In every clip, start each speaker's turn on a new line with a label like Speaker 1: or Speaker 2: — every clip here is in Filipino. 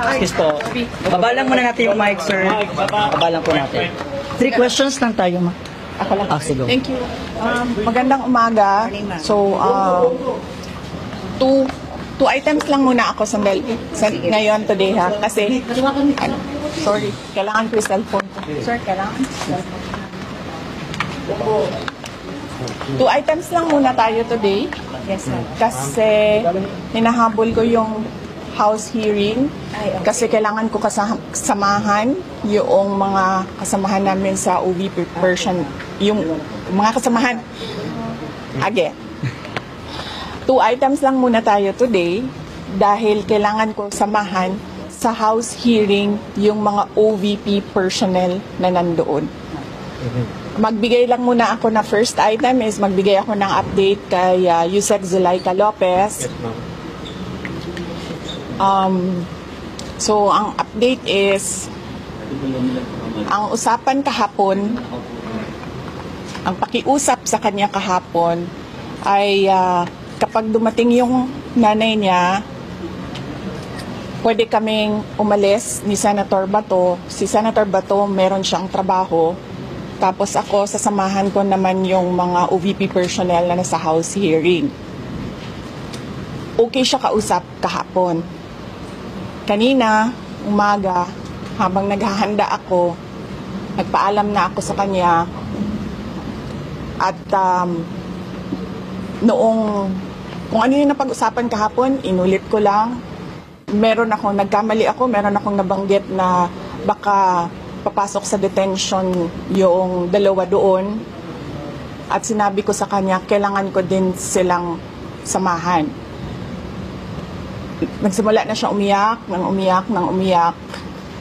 Speaker 1: Excuse po. Baba lang muna natin yung mic, sir. Baba lang po natin. 3 questions lang tayo, ma.
Speaker 2: Ako lang.
Speaker 1: Sige.
Speaker 2: Thank you. Magandang umaga. So, two items lang muna ako ngayon today ha. Kasi, sorry, kailangan ko yung cellphone ko. Sir, kailangan Two items lang muna tayo today.
Speaker 3: Yes, sir.
Speaker 2: Kasi, hinahabol ko yung house hearing kasi kailangan ko kasamahan yung mga kasamahan namin sa OVP version, yung mga kasamahan. Again, 2 items lang muna tayo today dahil kailangan ko samahan sa house hearing yung mga OVP personnel na nandoon. Magbigay lang muna ako na first item is magbigay ako ng update kay Yusek Zulaika Lopez. So, ang update is, ang usapan kahapon, ang pakiusap sa kanya kahapon, ay kapag dumating yung nanay niya, pwede kaming umalis ni Senator Bato. Si Senator Bato, meron siyang trabaho. Tapos ako, sasamahan ko naman yung mga OVP personnel na nasa house hearing. Okay siya kausap kahapon. Kanina, umaga, habang naghahanda ako, nagpaalam na ako sa kanya at kung ano yung napag-usapan kahapon, inulit ko lang. Meron akong nabanggit na baka papasok sa detention yung dalawa doon at sinabi ko sa kanya, kailangan ko din silang samahan. Nagsimula na siya umiyak.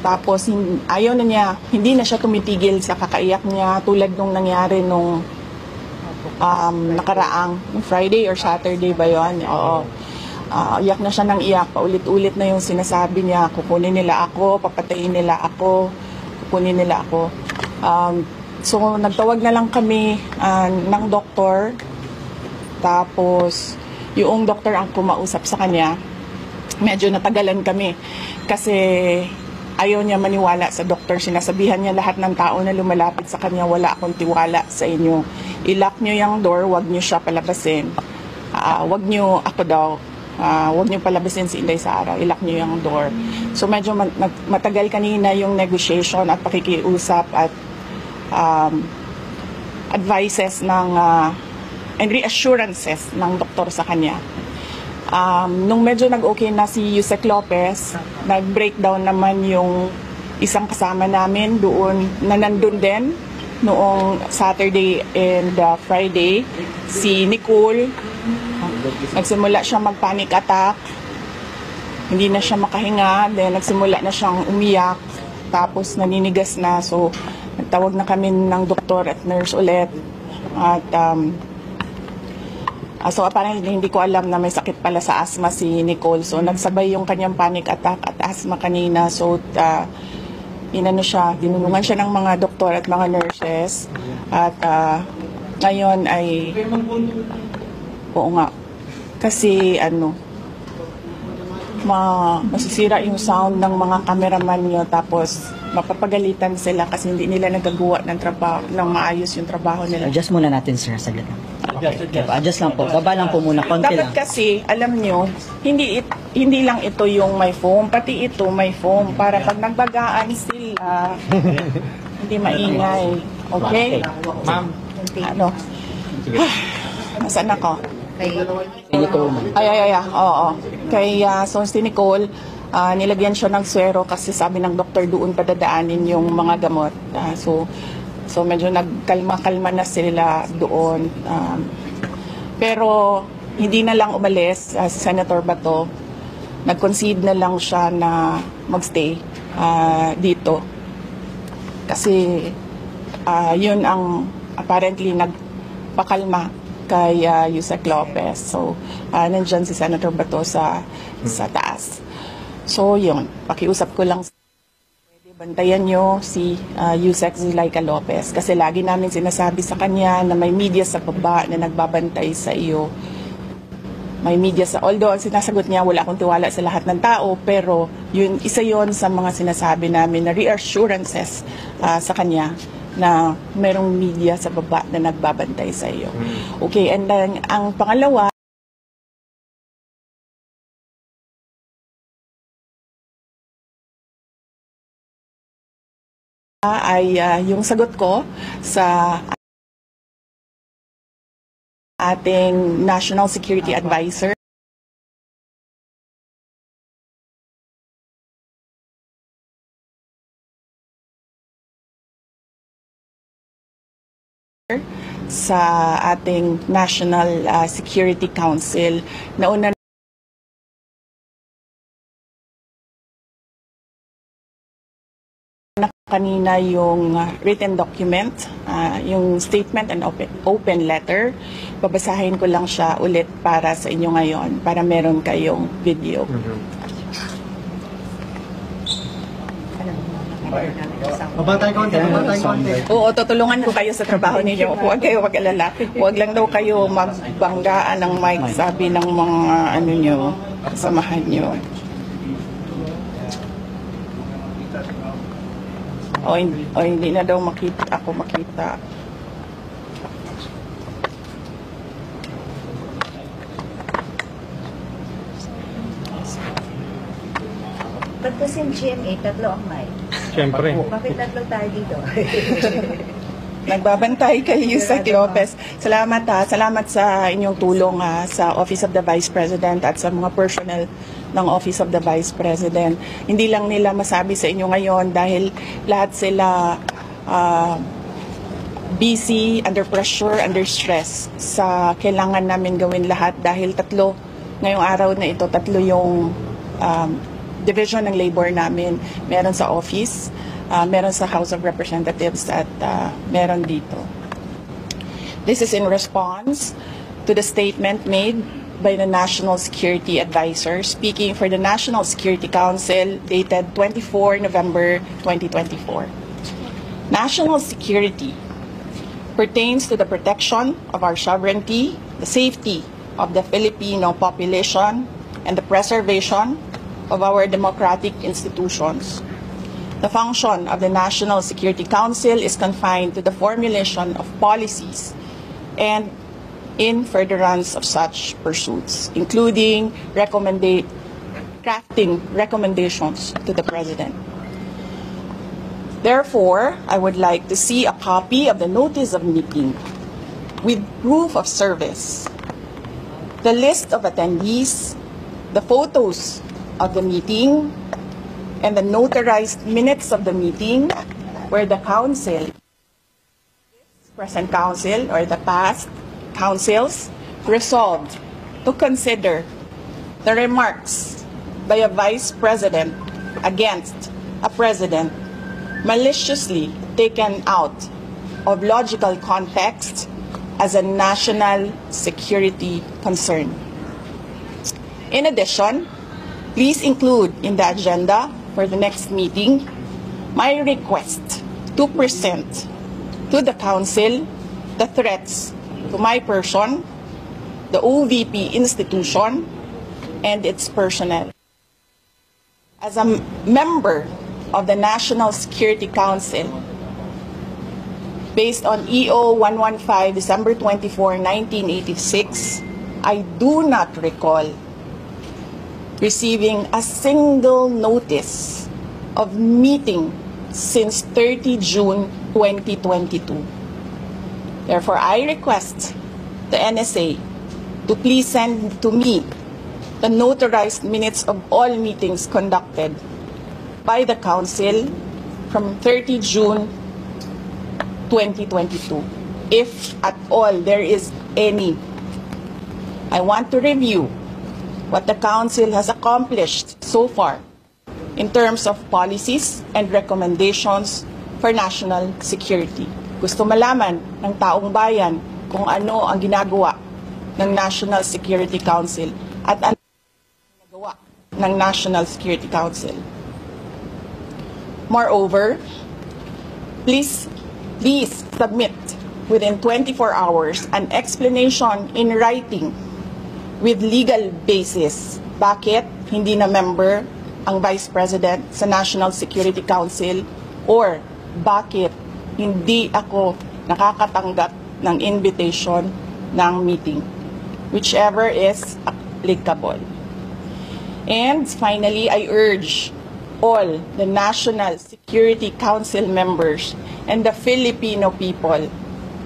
Speaker 2: Tapos ayaw na niya, hindi na siya tumitigil sa kakaiyak niya tulad nung nangyari nung nakaraang Friday or Saturday ba yun? Oo. Iyak na siya ng iyak. Paulit-ulit na yung sinasabi niya, kukunin nila ako, papatayin nila ako, kukunin nila ako. So nagtawag na lang kami ng doktor. Tapos yung doktor ang kumausap sa kanya. Medyo natagalan kami kasi ayaw niya maniwala sa doktor. Sinasabihan niya lahat ng tao na lumalapit sa kanya, wala akong tiwala sa inyo. I-lock niyo yung door, wag niyo siya palabasin. Wag niyo wag niyo palabasin si Inday Sara, i-lock niyo yung door. So medyo matagal kanina yung negotiation at pakikiusap at advices and reassurances ng doktor sa kanya. Nung medyo nag-okay na si Yusek Lopez, nag-breakdown naman yung isang kasama namin doon na nandun din noong Saturday and Friday, si Nicole. Nagsimula siya mag-panic attack, hindi na siya makahinga, then nagsimula na siyang umiyak, tapos naninigas na. So nagtawag na kami ng doktor at nurse ulit at so apparently hindi ko alam na may sakit pala sa asthma si Nicole. So nagsabay yung kanyang panic attack at asthma kanina. So dinulungan siya ng mga doktor at mga nurses. At ngayon ay oo nga. Kasi masisira yung sound ng mga cameraman nyo, tapos mapapagalitan sila kasi hindi nila nagagawa ng maayos yung trabaho nila.
Speaker 1: Adjust muna natin, sir, saglit lang. Okay, adjust lang po. Baba lang po muna, konti lang.
Speaker 2: Dapat kasi, alam nyo, hindi lang ito yung may foam, pati ito may foam para pag nagbagaan sila, hindi maingay. Okay?
Speaker 3: Ma'am.
Speaker 2: Nasaan ako?
Speaker 1: Nicole.
Speaker 2: Oo. So si Nicole, nilagyan siya ng swero kasi sabi ng doktor doon padadaanin yung mga gamot. So medyo nagkalma-kalma na sila doon. Pero hindi na lang umalis si Senator Bato. Nag-concede na lang siya na magstay dito. Kasi yun ang apparently nagpakalma kay Yusek Lopez. So, nandyan si Senator Bato sa taas. So, yun. Pakiusap ko lang. Pwede Bantayan nyo si Yusek Zulaika Lopez kasi lagi namin sinasabi sa kanya na may media sa baba na nagbabantay sa iyo. May media although ang sinasagot niya, wala akong tiwala sa lahat ng tao, pero isa yon sa mga sinasabi namin na reassurances sa kanya na mayroong media sa baba na nagbabantay sa iyo. Okay, and then ang pangalawa, ay yung sagot ko sa ating National Security Advisor sa ating National Security Council na una na kanina yung written document, yung statement and open letter. Babasahin ko lang siya ulit para sa inyo ngayon, para meron kayong video.
Speaker 3: Mabatay konti.
Speaker 2: Oo, tutulungan ko kayo sa trabaho ninyo. Huwag kayo mag-alala. Huwag lang daw kayo magbanggaan ng mic, sabi ng mga kasamahan nyo. O hindi na daw makita.
Speaker 4: Ba't kasi yung GMA, tatlo ang mic?
Speaker 3: Siyempre.
Speaker 4: Bakit tatlo tayo dito?
Speaker 2: Nagbabantay kay Yusek Lopez. Salamat Salamat sa inyong tulong sa Office of the Vice President at sa mga personnel ng Office of the Vice President. Hindi lang nila masabi sa inyo ngayon dahil lahat sila busy, under pressure, under stress sa kailangan namin gawin lahat dahil ngayong araw na ito, tatlo yung division ng labor namin. Meron sa office, meron sa House of Representatives at meron dito. This is in response to the statement made by the National Security Advisor speaking for the National Security Council dated 24 November 2024. National security pertains to the protection of our sovereignty, the safety of the Filipino population, and the preservation of our democratic institutions. The function of the National Security Council is confined to the formulation of policies and in furtherance of such pursuits, including crafting recommendations to the President. Therefore, I would like to see a copy of the notice of meeting with proof of service, the list of attendees, the photos of the meeting, and the notarized minutes of the meeting where the council, present council or the past councils, resolved to consider the remarks by a vice president against a president maliciously taken out of logical context as a national security concern. In addition, please include in the agenda for the next meeting my request to present to the Council the threats to my person, the OVP institution, and its personnel. As a member of the National Security Council, based on EO 115, December 24, 1986, I do not recall receiving a single notice of meeting since 30 June 2022. Therefore, I request the NSA to please send to me the notarized minutes of all meetings conducted by the Council from 30 June 2022, if at all there is any. I want to review what the Council has accomplished so far in terms of policies and recommendations for national security. Gusto malaman ng taong bayan kung ano ang ginagawa ng National Security Council at ano ang ginagawa ng National Security Council. Moreover, please submit within 24 hours an explanation in writing with legal basis. Bakit hindi na member ang Vice President sa National Security Council, or bakit hindi ako nakakatanggap ng invitation ng meeting, whichever is applicable. And finally, I urge all the National Security Council members and the Filipino people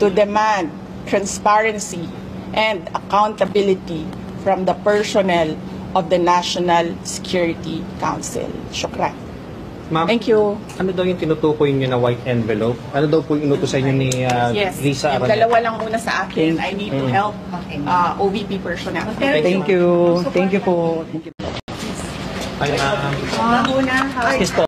Speaker 2: to demand transparency and accountability from the personnel of the National Security Council. Shukran.
Speaker 3: Ma'am,
Speaker 2: Thank you.
Speaker 3: ano daw yung tinutukoy niyo na white envelope? Ano daw po yung inutos sa inyo ni
Speaker 2: Yes,
Speaker 3: Risa
Speaker 2: yung
Speaker 3: Araneta?
Speaker 2: dalawa lang muna sa akin. I need to help OVP personnel.
Speaker 1: Thank you. Thank you po. Thank you.
Speaker 3: Ay,
Speaker 1: Excuse po.